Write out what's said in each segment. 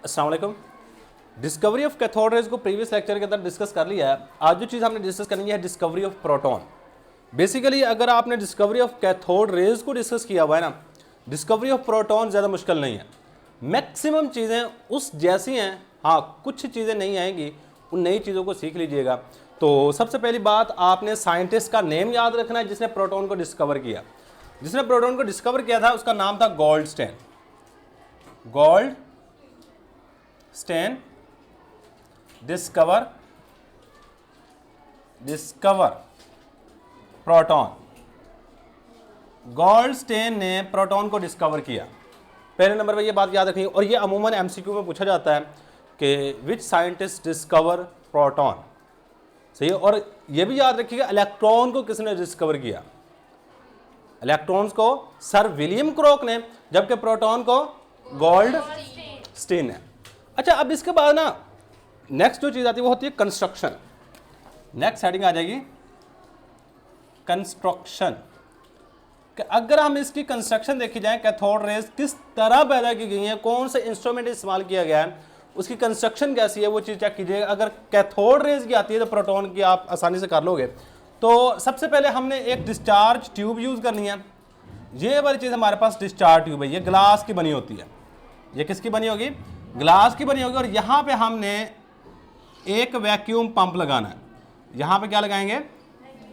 अस्सलाम वालेकुम। Discovery of cathode rays को प्रीवियस लेक्चर के अंदर डिस्कस कर लिया है। आज जो चीज़ हमने डिस्कस करनी है डिस्कवरी ऑफ प्रोटॉन। बेसिकली अगर आपने डिस्कवरी ऑफ कैथोड रेज को डिस्कस किया हुआ है ना, डिस्कवरी ऑफ प्रोटॉन ज़्यादा मुश्किल नहीं है। मैक्सिमम चीज़ें उस जैसी हैं, हाँ कुछ चीज़ें नहीं आएंगी, उन नई चीज़ों को सीख लीजिएगा। तो सबसे पहली बात आपने साइंटिस्ट का नेम याद रखना है जिसने प्रोटॉन को डिस्कवर किया। जिसने प्रोटॉन को डिस्कवर किया था उसका नाम था Goldstein. Goldstein discover proton. Goldstein ने प्रोटॉन को डिस्कवर किया। पहले नंबर पर ये बात याद रखनी, और ये अमूमन एमसीक्यू में पूछा जाता है कि विच साइंटिस्ट डिस्कवर प्रोटॉन। सही है। और ये भी याद रखिएगा इलेक्ट्रॉन को किसने डिस्कवर किया। इलेक्ट्रॉन्स को सर विलियम क्रोक ने, जबकि प्रोटॉन को गोल्डस्टेन ने। अच्छा, अब इसके बाद ना नेक्स्ट जो चीज़ आती है वो होती है कंस्ट्रक्शन। नेक्स्ट हेडिंग आ जाएगी कंस्ट्रक्शन। कि अगर हम इसकी कंस्ट्रक्शन देखी जाए, कैथोड रेज किस तरह पैदा की गई है, कौन से इंस्ट्रूमेंट इस्तेमाल किया गया है, उसकी कंस्ट्रक्शन कैसी है, वो चीज़ चेक कीजिएगा। अगर कैथोड रेज की आती है तो प्रोटॉन की आप आसानी से कर लोगे। तो सबसे पहले हमने एक डिस्चार्ज ट्यूब यूज़ करनी है। ये वाली चीज़ हमारे पास डिस्चार्ज ट्यूब है, ये ग्लास की बनी होती है। ये किसकी बनी होगी? ग्लास की बनी होगी। और यहाँ पे हमने एक वैक्यूम पंप लगाना है। यहाँ पे क्या लगाएंगे?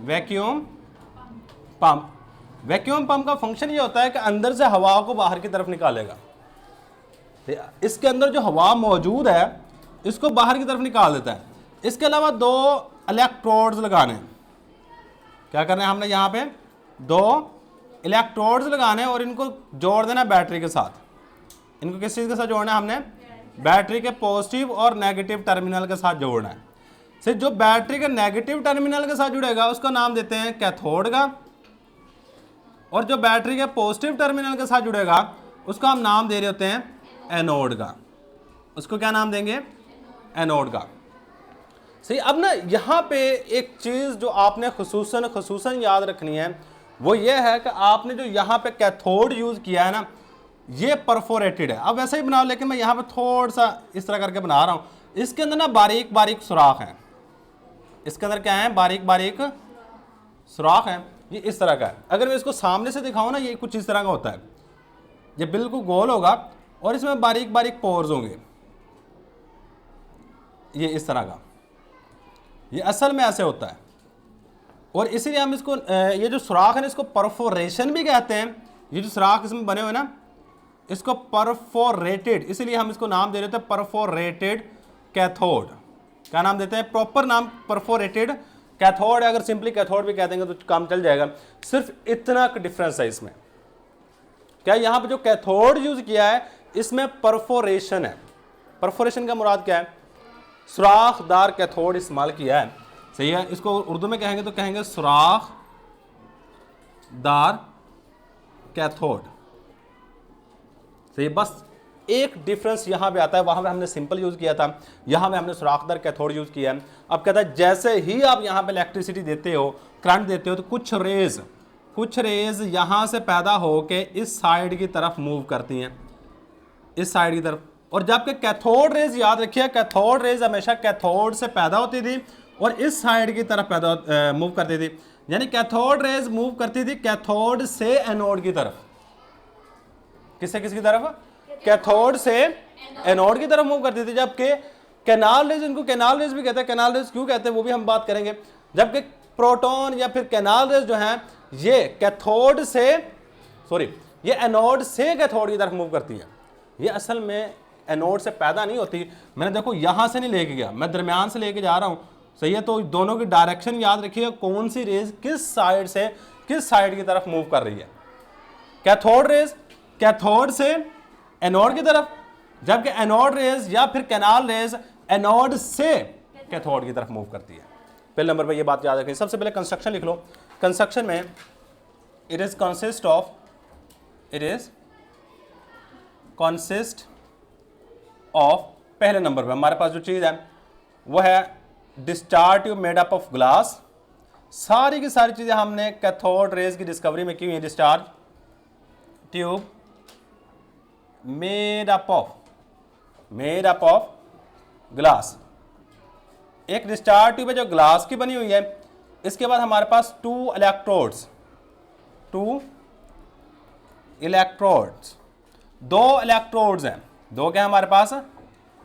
Vacuum pump. वैक्यूम पंप का फंक्शन ये होता है कि अंदर से हवा को बाहर की तरफ निकालेगा। इसके अंदर जो हवा मौजूद है इसको बाहर की तरफ निकाल देता है। इसके अलावा दो इलेक्ट्रोड्स लगाने हैं। क्या करना है हमने? यहाँ पे दो इलेक्ट्रोड्स लगाने हैं और इनको जोड़ देना बैटरी के साथ। इनको किस चीज़ के साथ जोड़ना है हमने? बैटरी के पॉजिटिव और नेगेटिव टर्मिनल के साथ जोड़ना है। सिर्फ जो बैटरी के नेगेटिव टर्मिनल के साथ जुड़ेगा उसका नाम देते हैं कैथोड का, और जो बैटरी के पॉजिटिव टर्मिनल के साथ जुड़ेगा उसका हम नाम दे रहे होते हैं एनोड का। उसको क्या नाम देंगे? एनोड का। सही। अब ना यहाँ पे एक चीज़ जो आपने खुसूसन याद रखनी है वो ये है कि आपने जो यहाँ पे कैथोड यूज़ किया है ना, ये परफोरेटेड है। अब वैसे ही बनाओ, लेकिन मैं यहाँ पे थोड़ा सा इस तरह करके बना रहा हूँ। इसके अंदर ना बारीक बारीक सुराख हैं। इसके अंदर क्या है? बारीक बारीक सुराख हैं। ये इस तरह का है। अगर मैं इसको सामने से दिखाऊँ ना, ये कुछ इस तरह का होता है। ये बिल्कुल गोल होगा और इसमें बारीक बारीक पोर्स होंगे। ये इस तरह का, ये असल में ऐसे होता है। और इसीलिए हम इसको ये जो सुराख है इसको परफोरेशन भी कहते हैं। ये जो सुराख इसमें बने हुए ना, इसको परफोरेटेड, इसीलिए हम इसको नाम दे रहे थे परफोरेटेड कैथोड। क्या नाम देते हैं? प्रॉपर नाम परफोरेटेड कैथोड है। अगर सिंपली कैथोड भी कह देंगे तो काम चल जाएगा। सिर्फ इतना डिफरेंस है इसमें। क्या यहाँ पे जो कैथोड यूज किया है इसमें परफोरेशन है। परफोरेशन का मुराद क्या है? सुराखदार कैथोड इस्तेमाल किया है। सही है। इसको उर्दू में कहेंगे तो कहेंगे सुराखदार कैथोड। सही। बस एक डिफरेंस यहाँ पे आता है, वहाँ पे हमने सिंपल यूज़ किया था, यहाँ पे हमने सुराखदार कैथोड यूज़ किया है। अब कहता है जैसे ही आप यहाँ पे इलेक्ट्रिसिटी देते हो, करंट देते हो, तो कुछ रेज यहाँ से पैदा हो के इस साइड की तरफ मूव करती हैं, इस साइड की तरफ। और जबकि कैथोड रेज, याद रखिए कैथोड रेज हमेशा कैथोड से पैदा होती थी और इस साइड की तरफ पैदा मूव करती थी। यानी कैथोड रेज मूव करती थी कैथोड से एनोड की तरफ। किसकी तरफ? कैथोड से एनोड की तरफ मूव करती थी। जबकि कैनाल रेज, इनको कैनाल रेज भी कहते हैं। कैनाल रेज क्यों कहते हैं वो भी हम बात करेंगे। जबकि प्रोटॉन या फिर कैनाल रेज जो हैं ये कैथोड से, ये एनोड से कैथोड की तरफ मूव करती है। ये असल में एनोड से पैदा नहीं होती। मैंने देखो यहाँ से नहीं लेके गया, मैं दरमियान से लेके जा रहा हूँ। सही है। तो दोनों की डायरेक्शन याद रखिएगा, कौन सी रेज किस साइड से किस साइड की तरफ मूव कर रही है। कैथोड रेज कैथोड से एनोड की तरफ, जबकि एनोड रेज या फिर कैनाल रेज एनोड से कैथोड की तरफ मूव करती है। पहले नंबर पे ये बात याद रखें। सबसे पहले कंस्ट्रक्शन लिख लो। कंस्ट्रक्शन में इट इज कंसिस्ट ऑफ पहले नंबर पे हमारे पास जो चीज़ है वो है discharge tube made up of glass. सारी की सारी चीज़ें हमने कैथोड रेज की डिस्कवरी में की हुई है। Discharge tube made up of made up of glass. एक डिस्चार्ज ट्यूब है जो ग्लास की बनी हुई है। इसके बाद हमारे पास टू इलेक्ट्रोड्स, दो इलेक्ट्रोड्स हैं। दो क्या हमारे पास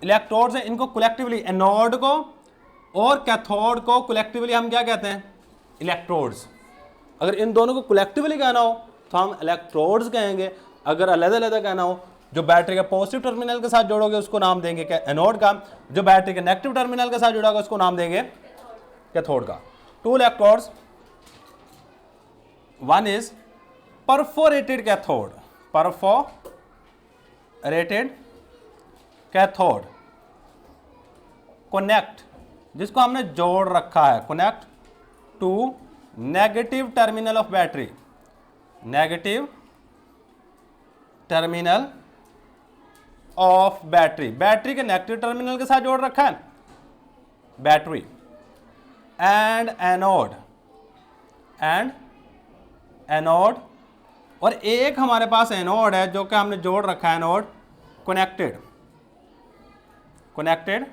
इलेक्ट्रोड्स हैं। इनको कलेक्टिवली, एनोड को और कैथोड को कलेक्टिवली हम क्या कहते हैं? इलेक्ट्रोड्स। अगर इन दोनों को कलेक्टिवली कहना हो तो हम इलेक्ट्रोड्स कहेंगे। अगर अलग-अलग कहना हो, जो बैटरी के पॉजिटिव टर्मिनल के साथ जोड़ोगे उसको नाम देंगे क्या? एनोड का। जो बैटरी के नेगेटिव टर्मिनल के साथ जुड़ागा उसको नाम देंगे कैथोड का। Two electrodes, one is perforated cathode, perforated cathode, connect, जिसको हमने जोड़ रखा है, connect to negative terminal of battery, negative terminal of battery, battery के नेगेटिव टर्मिनल के साथ जोड़ रखा है बैटरी। एंड एनोड, और एक हमारे पास एनोड है जो कि हमने जोड़ रखा है, anode connected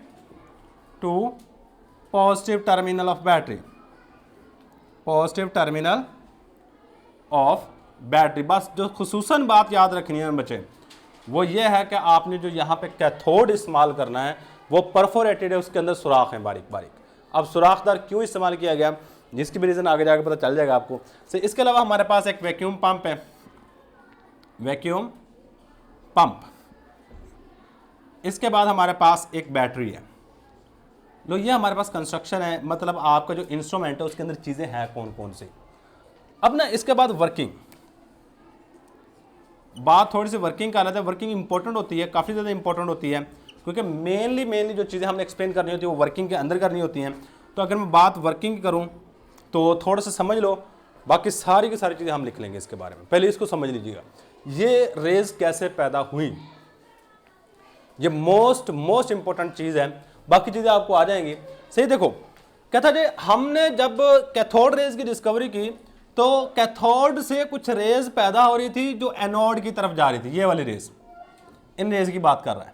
to positive terminal of battery, positive terminal of battery. बस जो खुसूसन बात याद रखनी है बच्चे वो ये है कि आपने जो यहाँ पे कैथोड इस्तेमाल करना है वो परफोरेटेड है, उसके अंदर सुराख है बारीक बारीक। अब सुराखदार क्यों इस्तेमाल किया गया, जिसकी भी रीज़न आगे जाकर पता चल जाएगा आपको। तो इसके अलावा हमारे पास एक वैक्यूम पंप है, वैक्यूम पंप। इसके बाद हमारे पास एक बैटरी है। लो ये हमारे पास कंस्ट्रक्शन है, मतलब आपका जो इंस्ट्रूमेंट है उसके अंदर चीज़ें हैं कौन कौन सी। अब ना इसके बाद वर्किंग, बात थोड़ी सी वर्किंग का लेते हैं। वर्किंग इंपॉर्टेंट होती है, काफ़ी ज़्यादा इंपॉर्टेंट होती है, क्योंकि मेनली जो चीज़ें हमने एक्सप्लेन करनी होती है वो वर्किंग के अंदर करनी होती हैं। तो अगर मैं बात वर्किंग की करूँ तो थोड़ा सा समझ लो, बाकी सारी की सारी चीज़ें हम लिख लेंगे इसके बारे में। पहले इसको समझ लीजिएगा, ये रेज कैसे पैदा हुई, ये मोस्ट इंपॉर्टेंट चीज़ है। बाकी चीज़ें आपको आ जाएंगी। सही देखो, कहता जी हमने जब कैथोड रेज की डिस्कवरी की तो कैथोड से कुछ रेज पैदा हो रही थी जो एनोड की तरफ जा रही थी। ये वाली रेज, इन रेज की बात कर रहा है।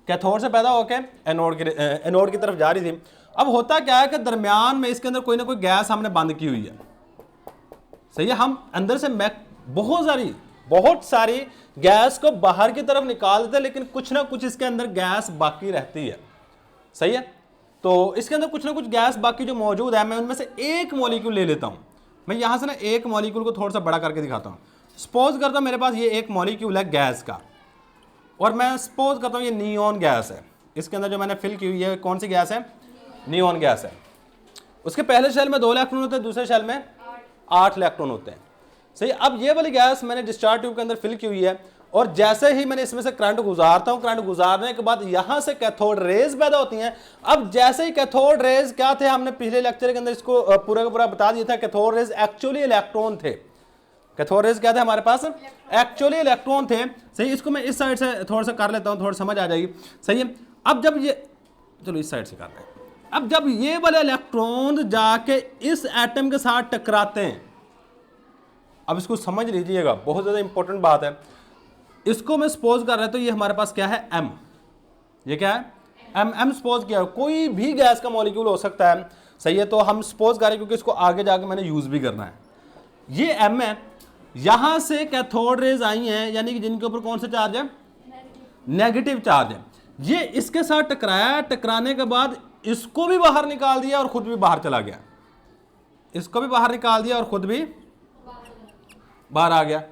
कैथोड से पैदा होकर एनोड की तरफ जा रही थी। अब होता क्या है कि दरमियान में इसके अंदर कोई ना कोई गैस हमने बंद की हुई है। सही है, हम अंदर से बहुत सारी गैस को बाहर की तरफ निकाल देते हैं, लेकिन कुछ ना कुछ इसके अंदर गैस बाकी रहती है। सही है, तो इसके अंदर कुछ ना कुछ गैस बाकी जो मौजूद है, मैं उनमें से एक मॉलिक्यूल ले लेता हूं। मैं यहां से ना एक मॉलिक्यूल को थोड़ा सा बड़ा करके दिखाता हूं। सपोज करता हूं मेरे पास ये एक मॉलिक्यूल है गैस का, और मैं सपोज करता हूं ये नियॉन गैस है। इसके अंदर जो मैंने फिल की हुई है कौन सी गैस है? नियॉन गैस है। उसके पहले शेल में 2 इलेक्ट्रॉन होते हैं, दूसरे शेल में 8 इलेक्ट्रॉन होते हैं। सही, अब ये वाली गैस मैंने डिस्चार्ज ट्यूब के अंदर फिल की हुई है, और जैसे ही मैंने इसमें से करंट गुजारता हूं, करंट गुजारने के बाद यहां से कैथोड रेज पैदा होती हैं। अब जैसे ही कैथोड रेज क्या थे, हमने पिछले लेक्चर के अंदर इसको पूरा का पूरा बता दिया था। कैथोड रेज एक्चुअली इलेक्ट्रॉन थे। कैथोड रेज क्या थे हमारे पास? एक्चुअली इलेक्ट्रॉन थे। सही, इसको मैं इस साइड से थोड़ा सा कर लेता हूं, थोड़ा समझ आ जाएगी। सही है, अब जब ये, चलो इस साइड से कर रहे हैं। अब जब ये वाले इलेक्ट्रॉन जाके इस एटम के साथ टकराते हैं, अब इसको समझ लीजिएगा, बहुत ज्यादा इंपॉर्टेंट बात है। इसको मैं सपोज कर रहा हूं, तो ये हमारे पास क्या है? एम। ये क्या है? एम सपोज किया। कोई भी गैस का मॉलिक्यूल हो सकता है। सही है, तो हम सपोज कर रहे हैं क्योंकि इसको आगे जाके मैंने यूज भी करना है। ये एम है, यहां से कैथोड रेज आई हैं, यानी कि जिनके ऊपर कौन सा चार्ज है? नेगेटिव चार्ज है। ये इसके साथ टकराया, टकराने के बाद इसको भी बाहर निकाल दिया और खुद भी बाहर चला गया। इसको भी बाहर निकाल दिया और खुद भी बाहर आ गया।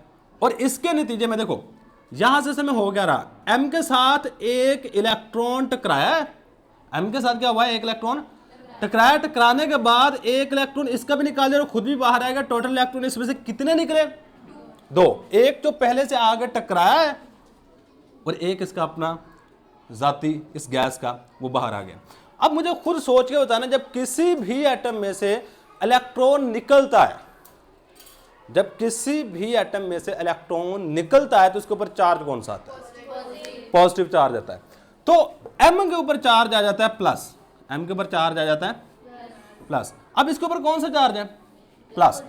और इसके नतीजे में देखो यहां से समय हो क्या रहा, एम के साथ एक इलेक्ट्रॉन टकराया है। एम के साथ क्या हुआ है? एक इलेक्ट्रॉन टकराया। टकराने के बाद एक इलेक्ट्रॉन इसका भी निकाल दिया और खुद भी बाहर आएगा। टोटल इलेक्ट्रॉन इसमें से कितने निकले? 2। एक जो पहले से आगे टकराया है और एक इसका अपना जाती इस गैस का, वो बाहर आ गया। अब मुझे खुद सोच के बताना, जब किसी भी एटम में से इलेक्ट्रॉन निकलता है, जब किसी भी एटम में से इलेक्ट्रॉन निकलता है तो उसके ऊपर चार्ज कौन सा आता है? पॉजिटिव चार्ज आता है। तो एम के ऊपर चार्ज आ जाता है प्लस। एम के ऊपर चार्ज आ जाता है प्लस। अब इसके ऊपर कौन सा चार्ज है? प्लस।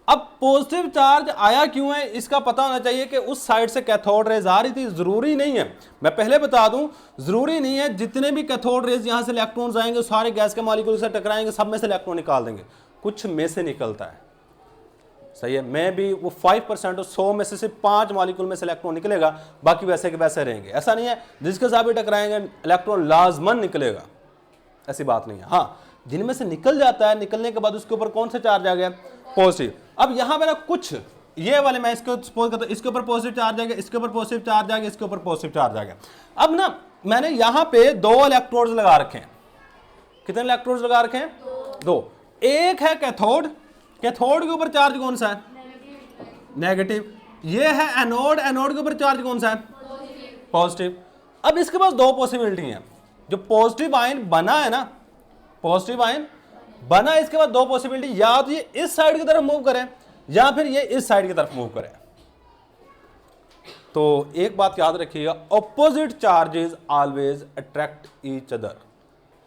अब पॉजिटिव चार्ज आया क्यों है इसका पता होना चाहिए कि उस साइड से कैथोड रेज आ रही थी। जरूरी नहीं है, मैं पहले बता दूं, जरूरी नहीं है जितने भी कैथोड रेज यहां से इलेक्ट्रॉन्स आएंगे सारे गैस के मॉलिक्यूल से टकराएंगे, सब में से इलेक्ट्रॉन निकाल देंगे, कुछ में से निकलता है। सही है, मैं भी वो 5% और 100 में से सिर्फ 5 मॉलिक्यूल में से इलेक्ट्रॉन निकलेगा, बाकी वैसे के वैसे रहेंगे। ऐसा नहीं है जिसके साथ भी टकराएंगे इलेक्ट्रॉन लाजमन निकलेगा, ऐसी बात नहीं है। हाँ, जिनमें से निकल जाता है, निकलने के बाद उसके ऊपर कौन सा चार्ज आ गया, पॉजिटिव। अब यहां पे ना कुछ ये वाले मैं इसको सपोज करता हूं, इसके ऊपर पॉजिटिव चार्ज आ गया, इसके ऊपर पॉजिटिव चार्ज आ गया, इसके ऊपर पॉजिटिव चार्ज आ गया। अब ना मैंने यहां पे 2 इलेक्ट्रोड्स लगा रखे हैं। कितने इलेक्ट्रोड्स लगा रखे हैं, 2। एक है कैथोड, कैथोड के ऊपर चार्ज कौन सा है, नेगेटिव। ये है एनोड, एनोड के ऊपर चार्ज कौन सा है, पॉजिटिव। अब इसके पास 2 पॉसिबिलिटी हैं। जो पॉजिटिव आयन बना है ना, पॉजिटिव आयन बना, इसके बाद 2 पॉसिबिलिटी, या तो ये इस साइड की तरफ मूव करें या फिर ये इस साइड की तरफ मूव करें। तो एक बात याद रखिएगा, opposite charges always attract each other.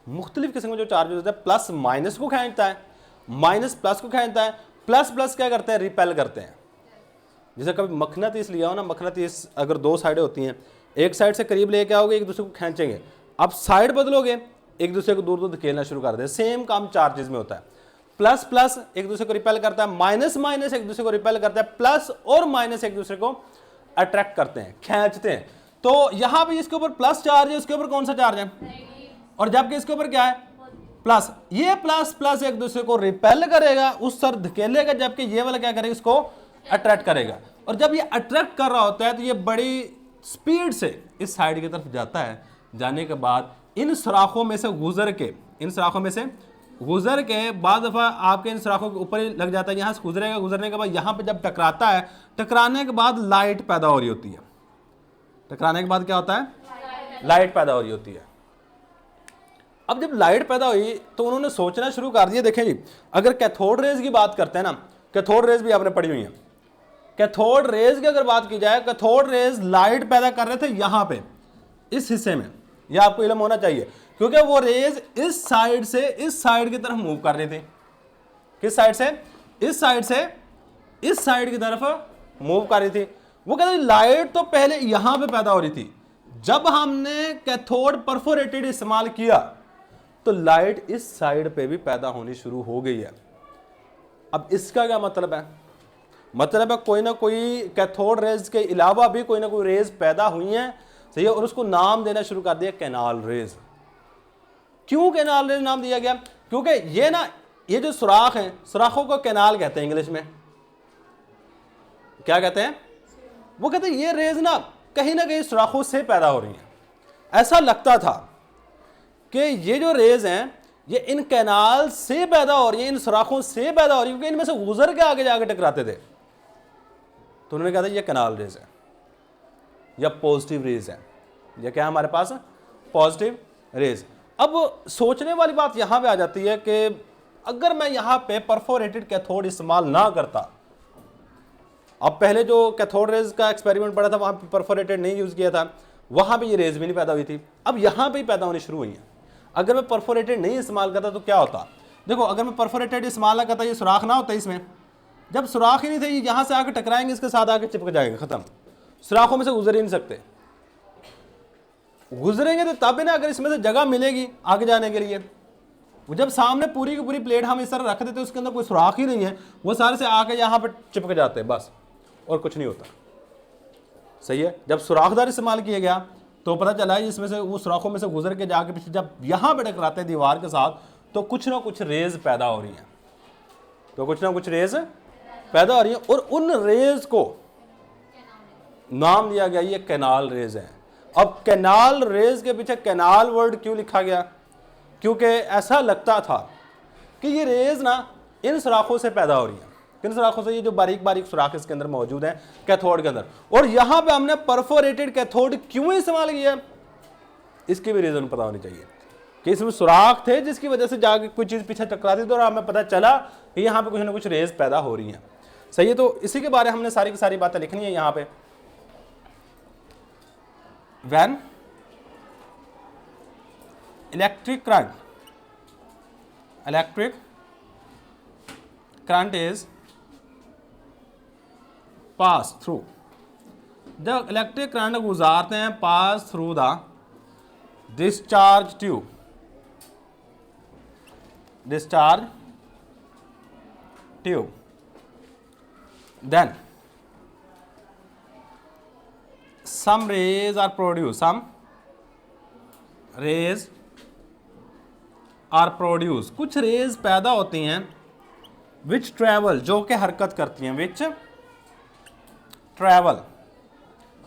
मुख्तलिफ किस्म के जो चार्जेस होते हैं, प्लस माइनस को खींचता है, माइनस प्लस को खींचता है, प्लस प्लस क्या करते हैं, रिपेल करते हैं। जैसे कभी मखनातीस लिया हो ना, मखनातीस अगर 2 साइडें होती हैं, एक साइड से करीब लेके आओगे, एक दूसरे को खींचेंगे, अब साइड बदलोगे, एक दूसरे को दूर दूर धकेलना शुरू कर दे। सेम काम चार्जेस में होता है, प्लस प्लस एक दूसरे को रिपेल करता है, माइनस माइनस एक दूसरे को रिपेल करता है, प्लस और माइनस एक दूसरे को अट्रैक्ट करते हैं, खींचते हैं। तो यहां पे इसके ऊपर प्लस चार्ज है, उसके ऊपर कौन सा चार्ज है, और जबकि इसके ऊपर क्या है, प्लस। ये प्लस प्लस एक दूसरे को रिपेल करेगा, उस सर धकेलेगा, जबकि ये वाला क्या करेगा, इसको अट्रैक्ट करेगा। और जब ये अट्रैक्ट कर रहा होता है तो ये बड़ी स्पीड से इस साइड की तरफ जाता है। जाने के बाद इन सुराखों में से गुजर के, इन सुराखों में से गुजर के बाद दफ़ा आपके इन सुराखों के ऊपर ही लग जाता है, यहाँ से गुजरेगा, गुजरने के बाद यहाँ पे जब टकराता है, टकराने के बाद लाइट पैदा हो रही होती है। टकराने के बाद क्या होता है, लाइट पैदा हो रही होती है। अब जब लाइट पैदा हुई तो उन्होंने सोचना शुरू कर दिया, देखें जी, अगर कैथोड रेज की बात करते हैं ना, कैथोड रेज भी आपने पढ़ी हुई है। कैथोड रेज की अगर बात की जाए, कैथोड रेज लाइट पैदा कर रहे थे यहाँ पे, इस हिस्से में, यह आपको इल्म होना चाहिए, क्योंकि वो रेज इस साइड से इस साइड की तरफ मूव कर रहे थे। किस साइड से, इस साइड से इस साइड की तरफ मूव कर रही थी। वो कहते हैं लाइट तो पहले यहां पे पैदा हो रही थी, जब हमने कैथोड परफोरेटेड इस्तेमाल किया तो लाइट इस साइड पे भी पैदा होनी शुरू हो गई है। अब इसका क्या मतलब है, मतलब है कोई ना कोई कैथोड रेज के अलावा भी कोई ना कोई रेज पैदा हुई हैं, सही है, और उसको नाम देना शुरू कर दिया कैनाल रेज। क्यों कैनाल रेज नाम दिया गया, क्योंकि ये ना, ये जो सुराख हैं, सुराखों को कैनाल कहते हैं इंग्लिश में। क्या कहते हैं, वो कहते हैं ये रेज ना कहीं सुराखों से पैदा हो रही हैं। ऐसा लगता था कि ये जो रेज हैं ये इन कैनाल से पैदा हो रही है, इन सुराखों से पैदा हो रही है, क्योंकि इनमें से गुजर के आगे जाके टकराते थे। तो उन्होंने कहा था ये कैनाल रेज है या पॉजिटिव रेज है। ये क्या है हमारे पास, पॉजिटिव रेज। अब सोचने वाली बात यहां पे आ जाती है कि अगर मैं यहां पे परफोरेटेड कैथोड इस्तेमाल ना करता, अब पहले जो कैथोड रेज का एक्सपेरिमेंट पड़ा था वहां पे परफोरेटेड नहीं यूज किया था, वहां पे ये रेज भी नहीं पैदा हुई थी, अब यहां पे ही पैदा होनी शुरू हुई है। अगर मैं परफोरेटेड नहीं इस्तेमाल करता तो क्या होता, देखो अगर मैं परफोरेटेड इस्तेमाल ना करता, ये सुराख ना होता इसमें, जब सुराख ही नहीं थे, ये यहां से आके टकराएंगे, इसके साथ आके चिपक जाएंगे, खत्म, सुराखों में से गुजर ही नहीं सकते। गुजरेंगे तो तब भी ना, अगर इसमें से जगह मिलेगी आगे जाने के लिए। वो जब सामने पूरी की पूरी प्लेट हम इस तरह रख देते, उसके अंदर कोई सुराख ही नहीं है, वो सारे से आके यहाँ पे चिपक जाते हैं बस, और कुछ नहीं होता। सही है, जब सुराखदार इस्तेमाल किया गया तो पता चला इसमें से, वो सुराखों में से गुजर के जाके पीछे जब यहाँ पे टकराते हैं दीवार के साथ, तो कुछ ना कुछ रेज पैदा हो रही है, तो कुछ ना कुछ रेज पैदा हो रही है, और उन रेज को नाम दिया गया ये कैनाल रेज है। अब कैनाल रेज के पीछे कैनाल वर्ड क्यों लिखा गया, क्योंकि ऐसा लगता था कि ये रेज ना इन सुराखों से पैदा हो रही है। किन सुराखों से, ये जो बारीक बारीक सुराख इसके अंदर मौजूद है कैथोड के अंदर। और यहां पे हमने परफोरेटेड कैथोड क्यों इस्तेमाल किया, इसकी भी रीजन पता होनी चाहिए कि इसमें सुराख थे जिसकी वजह से जाके कोई चीज पीछे टकराती थी और हमें पता चला कि यहाँ पे कुछ ना कुछ रेज पैदा हो रही हैं। सही है, तो इसी के बारे में हमने सारी की सारी बातें लिखनी है यहाँ पे। When electric current is pass through, जब इलेक्ट्रिक करंट गुजारते हैं pass through the discharge tube, discharge tube, then some rays are produced, some rays are produced, कुछ रेज पैदा होती हैं which travel, जो कि हरकत करती हैं, which travel,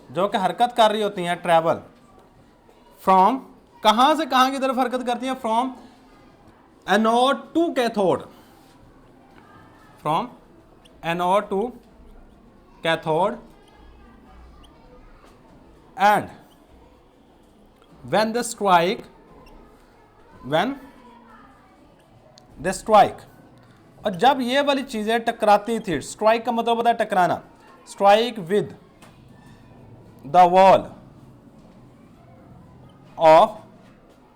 जो कि हरकत कर रही होती हैं, travel from, कहाँ से कहाँ की तरफ हरकत करती हैं, from anode to cathode, from anode to cathode, and when they strike, और जब ये वाली चीजें टकराती थी, स्ट्राइक का मतलब होता है टकराना, strike with the wall of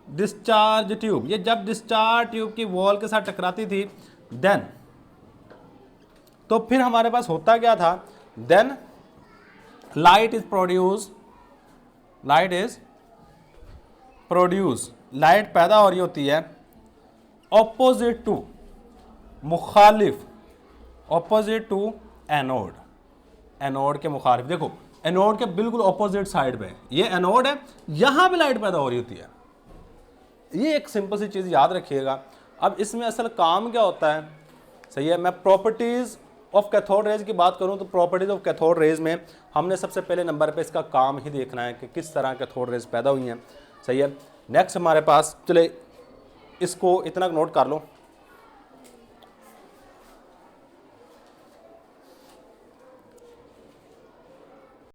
discharge tube, ये जब डिस्चार्ज ट्यूब की वॉल के साथ टकराती थी, देन, तो फिर हमारे पास होता क्या था, then light is produce, light is produce, light पैदा हो रही होती है ऑपोजिट टू, मुखालिफ, ऑपोजिट टू एनोड, एनोड के मुखालिफ, देखो एनोड के बिल्कुल ऑपोजिट साइड पे ये एनोड है, यहां पे लाइट पैदा हो रही होती है। ये एक सिंपल सी चीज याद रखिएगा। अब इसमें असल काम क्या होता है, सही है, मैं प्रॉपर्टीज ऑफ कैथोड रेज की बात करूं तो प्रॉपर्टीज ऑफ कैथोड रेज में हमने सबसे पहले नंबर पे इसका काम ही देखना है कि किस तरह कैथोड रेज पैदा हुई हैं, सही है। नेक्स्ट हमारे पास, चले इसको इतना नोट कर लो,